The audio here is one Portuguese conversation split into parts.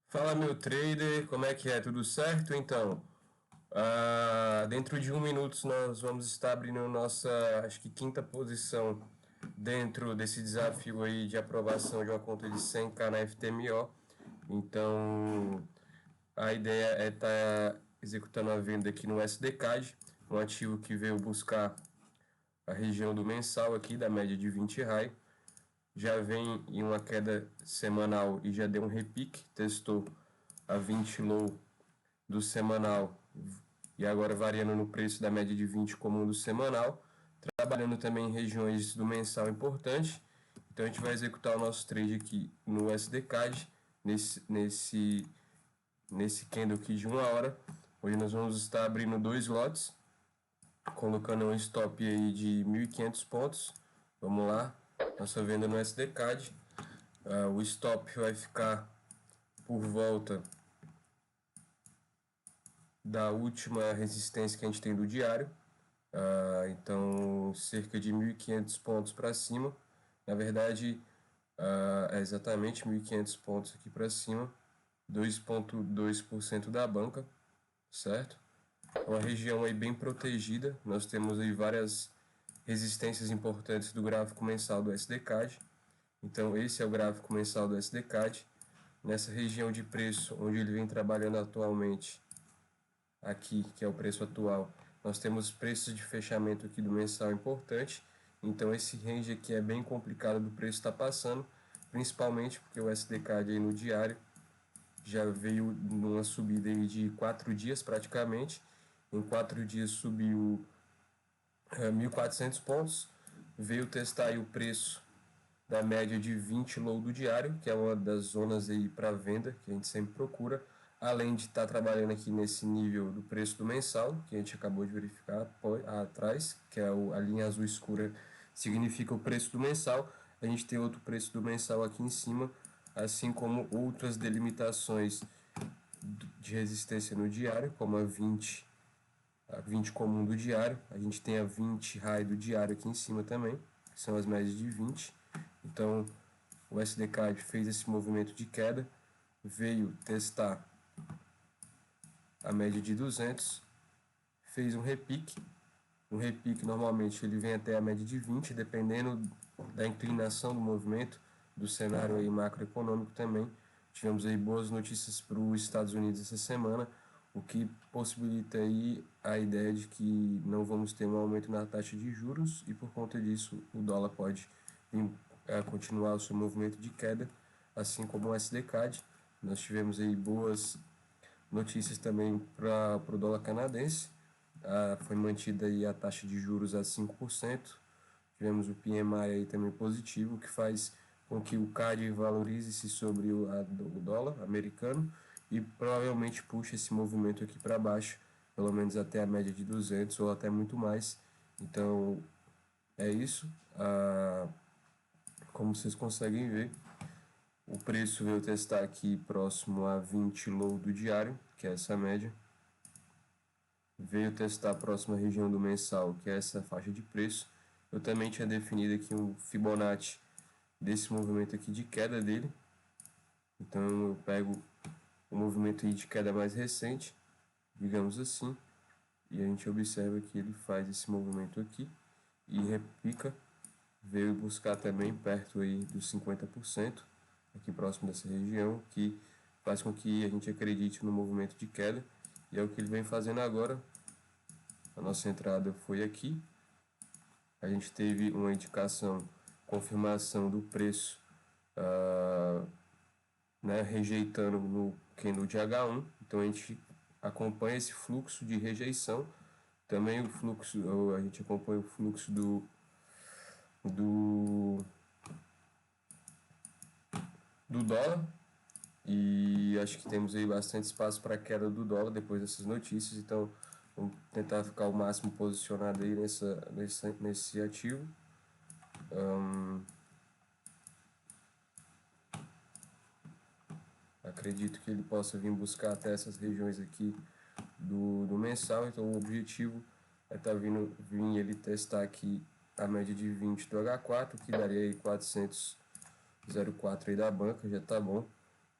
Fala, meu trader, como é que é? Tudo certo? Então, dentro de 1 minuto nós vamos estar abrindo nossa, acho que quinta posição dentro desse desafio aí de aprovação de uma conta de 100k na FTMO. Então, a ideia é estar executando a venda aqui no SDCAD, um ativo que veio buscar a região do mensal aqui, da média de 20 RAI. Já vem em uma queda semanal e já deu um repique, testou a 20 low do semanal e agora variando no preço da média de 20 comum do semanal, trabalhando também em regiões do mensal importante. Então a gente vai executar o nosso trade aqui no SDCAD, nesse candle aqui de 1 hora. Hoje nós vamos estar abrindo 2 lotes, colocando um stop aí de 1.500 pontos. Vamos lá, nossa venda no SDCAD. O stop vai ficar por volta da última resistência que a gente tem do diário. Então, cerca de 1.500 pontos para cima. Na verdade, é exatamente 1.500 pontos aqui para cima, 2,2% da banca, certo? Uma região aí bem protegida. Nós temos aí várias resistências importantes do gráfico mensal do SDCAD. Então, esse é o gráfico mensal do SDCAD. Nessa região de preço, onde ele vem trabalhando atualmente, aqui, que é o preço atual, nós temos preços de fechamento aqui do mensal importante. Então esse range aqui é bem complicado do preço estar passando, principalmente porque o SDCAD aí no diário já veio numa subida aí de 4 dias praticamente. Em 4 dias subiu 1.400 pontos, veio testar aí o preço da média de 20 low do diário, que é uma das zonas aí para venda que a gente sempre procura, além de estar trabalhando aqui nesse nível do preço do mensal, que a gente acabou de verificar atrás, que é a linha azul escura, significa o preço do mensal. A gente tem outro preço do mensal aqui em cima, assim como outras delimitações de resistência no diário, como a 20 comum do diário. A gente tem a 20 high do diário aqui em cima também, que são as médias de 20. Então, o SDCAD fez esse movimento de queda, veio testar a média de 200, fez um repique. Um repique normalmente ele vem até a média de 20, dependendo da inclinação do movimento, do cenário aí macroeconômico também. Tivemos aí boas notícias para os Estados Unidos essa semana, o que possibilita aí a ideia de que não vamos ter um aumento na taxa de juros e por conta disso o dólar pode continuar o seu movimento de queda, assim como o SDCAD. Nós tivemos aí boas notícias também para o dólar canadense. Foi mantida aí a taxa de juros a 5%. Tivemos o PMI aí também positivo, que faz com que o CAD valorize-se sobre o dólar americano e provavelmente puxe esse movimento aqui para baixo, pelo menos até a média de 200 ou até muito mais. Então é isso. Como vocês conseguem ver, o preço veio testar aqui próximo a 20 low do diário, que é essa média. Veio testar a próxima região do mensal, que é essa faixa de preço. Eu também tinha definido aqui um Fibonacci desse movimento aqui de queda dele. Então eu pego o movimento aí de queda mais recente, digamos assim, e a gente observa que ele faz esse movimento aqui e repica. Veio buscar também perto aí dos 50%, aqui próximo dessa região, que faz com que a gente acredite no movimento de queda, e é o que ele vem fazendo agora. A nossa entrada foi aqui, a gente teve uma indicação, confirmação do preço, né, rejeitando no candle de H1, então a gente acompanha esse fluxo de rejeição, também o fluxo, a gente acompanha o fluxo do, do dólar, e acho que temos aí bastante espaço para queda do dólar depois dessas notícias, então vamos tentar ficar o máximo posicionado aí nesse ativo. Acredito que ele possa vir buscar até essas regiões aqui do mensal, então o objetivo é estar vir ele testar aqui a média de 20 do H4, que daria aí 400,04 aí da banca, já tá bom.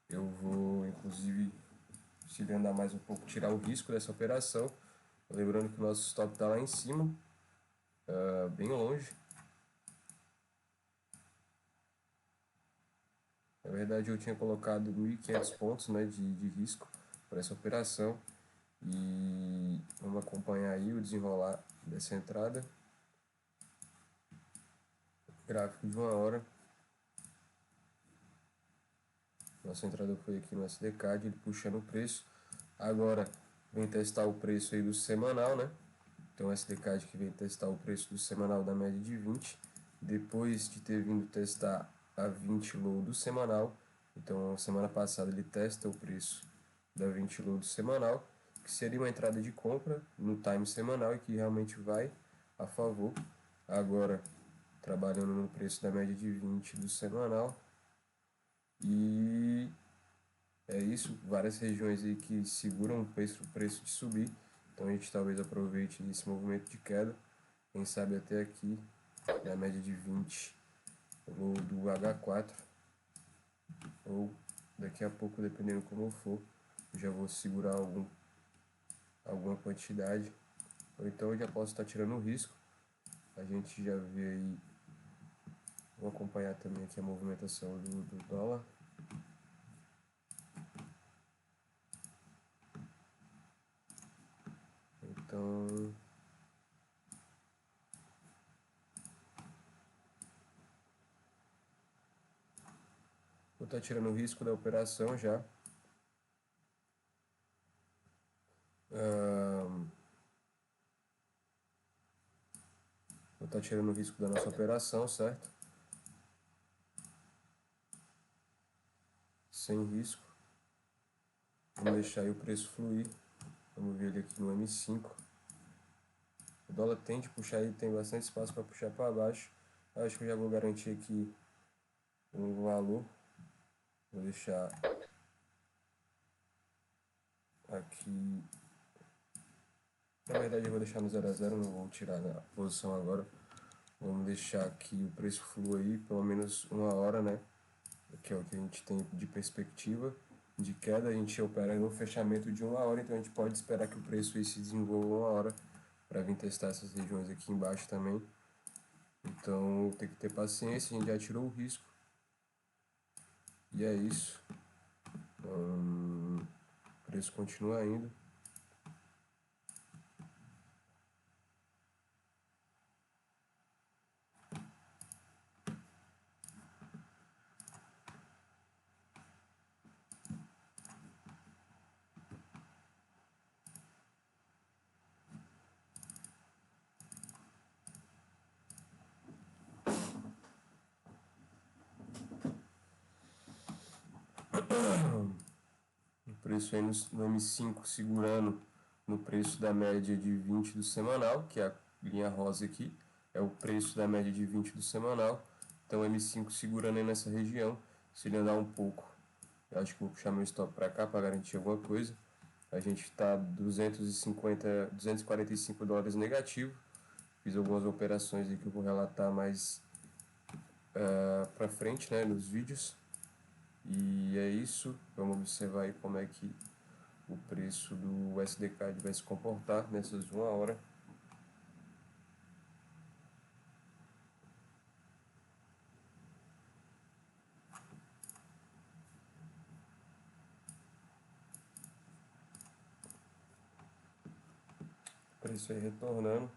Eu vou, inclusive, se ele andar mais um pouco, tirar o risco dessa operação. Lembrando que o nosso stop está lá em cima, bem longe. Na verdade, eu tinha colocado 1.500 pontos, né, de risco para essa operação. E vamos acompanhar aí o desenrolar dessa entrada. Gráfico de 1 hora. Nossa entrada foi aqui no SDCAD, ele puxando o preço. Agora vem testar o preço aí do semanal, né? Então o SDCAD que vem testar o preço do semanal da média de 20. Depois de ter vindo testar a 20 low do semanal. Então semana passada ele testa o preço da 20 low do semanal, que seria uma entrada de compra no time semanal e que realmente vai a favor. Agora trabalhando no preço da média de 20 do semanal. E é isso, várias regiões aí que seguram o preço de subir. Então a gente talvez aproveite esse movimento de queda. Quem sabe até aqui, na média de 20 ou do H4. Ou daqui a pouco, dependendo como for, eu já vou segurar alguma quantidade. Ou então eu já posso estar tirando o risco. A gente já vê aí. Vou acompanhar também aqui a movimentação do dólar. Então, vou estar tirando o risco da operação já. Vou estar tirando o risco da nossa operação, certo? Sem risco. Vamos deixar aí o preço fluir. Vamos ver ele aqui no M5. O dólar tende a puxar aí, tem bastante espaço para puxar para baixo. Acho que eu já vou garantir aqui um valor. Vou deixar aqui. Na verdade eu vou deixar no 0 a 0, não vou tirar na posição agora. Vamos deixar aqui o preço flua aí, pelo menos 1 hora, né? Que é o que a gente tem de perspectiva de queda. A gente opera no fechamento de 1 hora, então a gente pode esperar que o preço aí se desenvolva 1 hora para vir testar essas regiões aqui embaixo também. Então tem que ter paciência, a gente já tirou o risco. E é isso. O preço continua indo. O preço aí no M5 segurando no preço da média de 20 do semanal, que é a linha rosa aqui, é o preço da média de 20 do semanal. Então M5 segurando aí nessa região. Se ele andar um pouco, eu acho que vou puxar meu stop para cá para garantir alguma coisa. A gente está 245 dólares negativo. Fiz algumas operações aí que eu vou relatar mais para frente, né, nos vídeos. E é isso. Vamos observar aí como é que o preço do SDCAD vai se comportar nessas 1 hora. O preço aí retornando.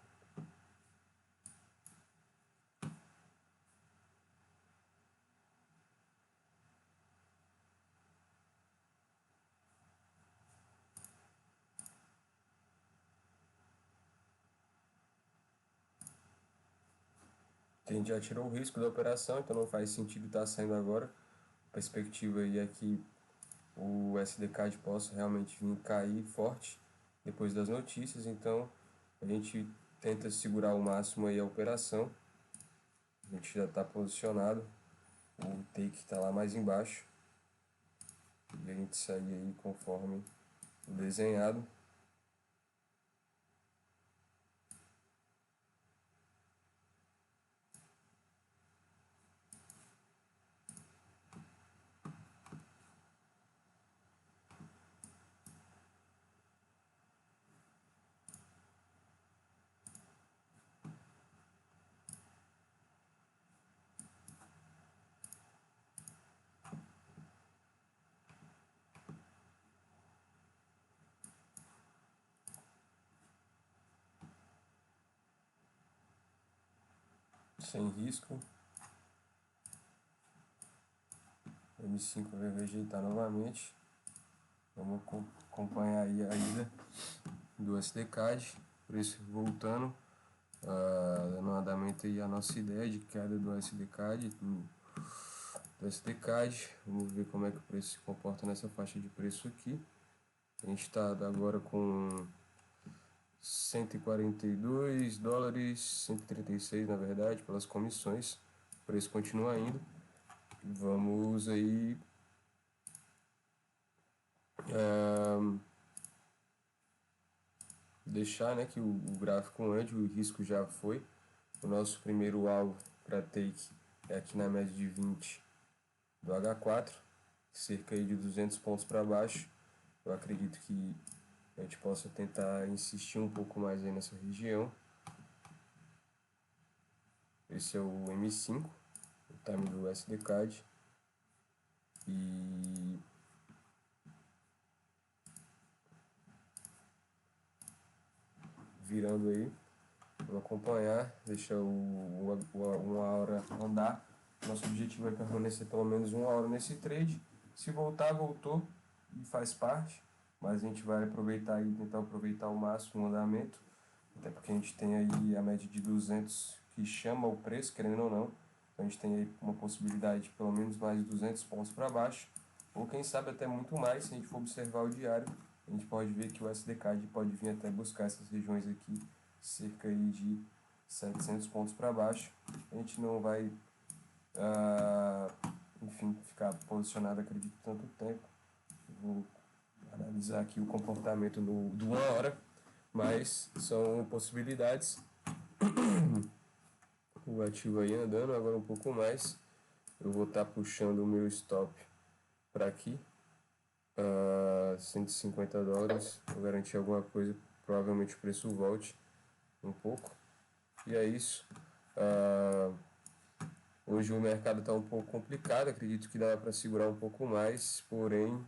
A gente já tirou o risco da operação, então não faz sentido estar saindo agora. A perspectiva aí é que o SDCAD possa realmente vir cair forte depois das notícias, então a gente tenta segurar ao máximo aí a operação. A gente já está posicionado, o take está lá mais embaixo e a gente segue aí conforme o desenhado. sem risco. O M5 vai rejeitar novamente. Vamos acompanhar aí a ida do SDCAD, preço voltando, dando andamento aí a nossa ideia de queda do SDCAD, do SDCAD. Vamos ver como é que o preço se comporta nessa faixa de preço aqui. A gente está agora com 142 dólares, 136 na verdade, pelas comissões. O preço continua indo. Vamos aí deixar, né, que o gráfico ande, o risco já foi. O nosso primeiro alvo para take é aqui na média de 20 do H4, cerca aí de 200 pontos para baixo. Eu acredito que a gente possa tentar insistir um pouco mais aí nessa região. Esse é o M5, o time do SDCAD. E virando aí, vamos acompanhar, deixar uma hora andar. Nosso objetivo é permanecer pelo menos uma hora nesse trade. Se voltar, voltou e faz parte, mas a gente vai aproveitar e tentar aproveitar ao máximo o andamento, até porque a gente tem aí a média de 200 que chama o preço, querendo ou não. Então a gente tem aí uma possibilidade de pelo menos mais de 200 pontos para baixo, ou quem sabe até muito mais. Se a gente for observar o diário, a gente pode ver que o SDCAD pode vir até buscar essas regiões aqui, cerca aí de 700 pontos para baixo. A gente não vai, enfim, ficar posicionado, acredito, tanto tempo. Vou analisar aqui o comportamento do 1 hora, mas são possibilidades. O ativo aí andando agora um pouco mais. Eu vou estar puxando o meu stop para aqui, 150 dólares. Vou garantir alguma coisa, provavelmente o preço volte um pouco. E é isso. Hoje o mercado está um pouco complicado, acredito que dá para segurar um pouco mais, porém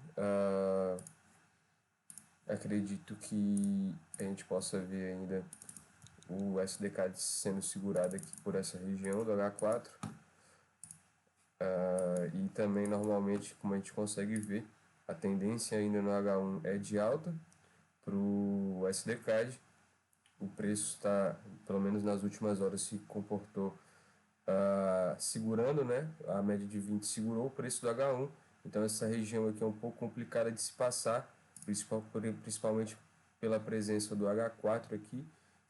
acredito que a gente possa ver ainda o SDK sendo segurado aqui por essa região do H4. E também normalmente, como a gente consegue ver, a tendência ainda no H1 é de alta para o SDCAD. O preço está, pelo menos nas últimas horas, se comportou segurando, né? A média de 20 segurou o preço do H1. Então essa região aqui é um pouco complicada de se passar, principalmente pela presença do H4 aqui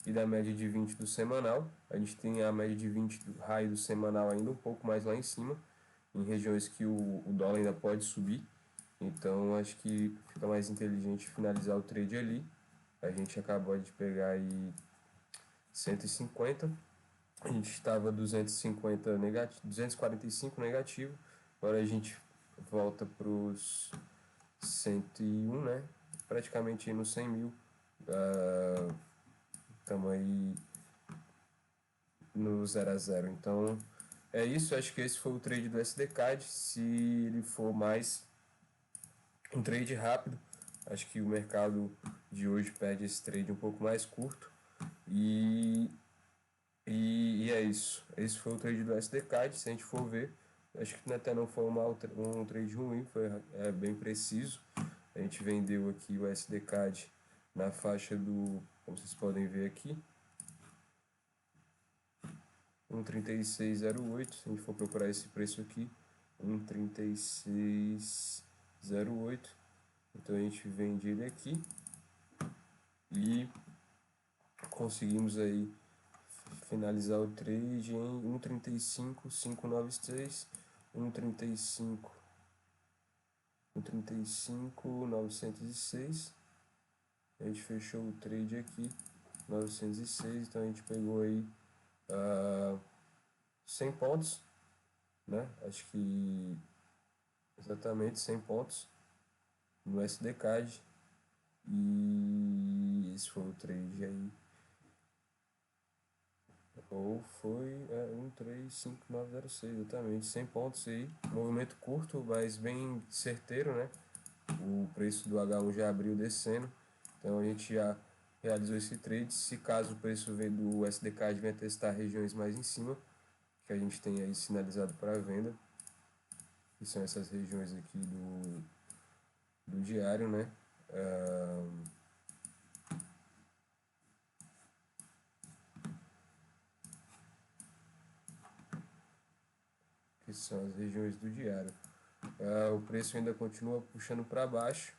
e da média de 20 do semanal. A gente tem a média de 20 do raio do semanal ainda um pouco mais lá em cima, em regiões que o dólar ainda pode subir. Então acho que fica mais inteligente finalizar o trade ali. A gente acabou de pegar aí 150, a gente estava 250 negativo, 245 negativo, agora a gente volta para os 101, né? Praticamente aí nos 100 mil. Estamos aí no 0 a 0. Então é isso, acho que esse foi o trade do SDCAD. Se ele for mais um trade rápido, acho que o mercado de hoje pede esse trade um pouco mais curto. E é isso. Esse foi o trade do SDCAD. Se a gente for ver, acho que até não foi um trade ruim, foi bem preciso. A gente vendeu aqui o SDCAD na faixa do, como vocês podem ver aqui, 1,3608. Se a gente for procurar esse preço aqui, 1,3608. Então a gente vende ele aqui e conseguimos aí finalizar o trade em 1,35,593, 1,35,906. A gente fechou o trade aqui 906, então a gente pegou aí 100 pontos, né? Acho que exatamente 100 pontos no SDCAD. E esse foi o trade aí. Ou foi 1,35906, exatamente, 100 pontos aí. Movimento curto, mas bem certeiro, né? O preço do H1 já abriu descendo, então a gente já realizou esse trade. Se caso o preço do SDCAD venha testar regiões mais em cima, que a gente tem aí sinalizado para venda, que são essas regiões aqui do diário, né? Que são as regiões do diário. O preço ainda continua puxando para baixo.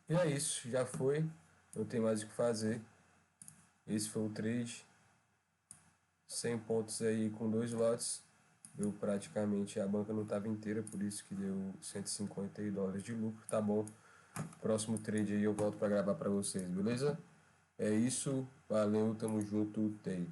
E é isso, já foi, não tem mais o que fazer. Esse foi o trade, 100 pontos aí com 2 lotes. Deu praticamente, a banca não estava inteira, por isso que deu $150 de lucro, tá bom. Próximo trade aí eu volto para gravar para vocês, beleza? É isso, valeu, tamo junto, tem.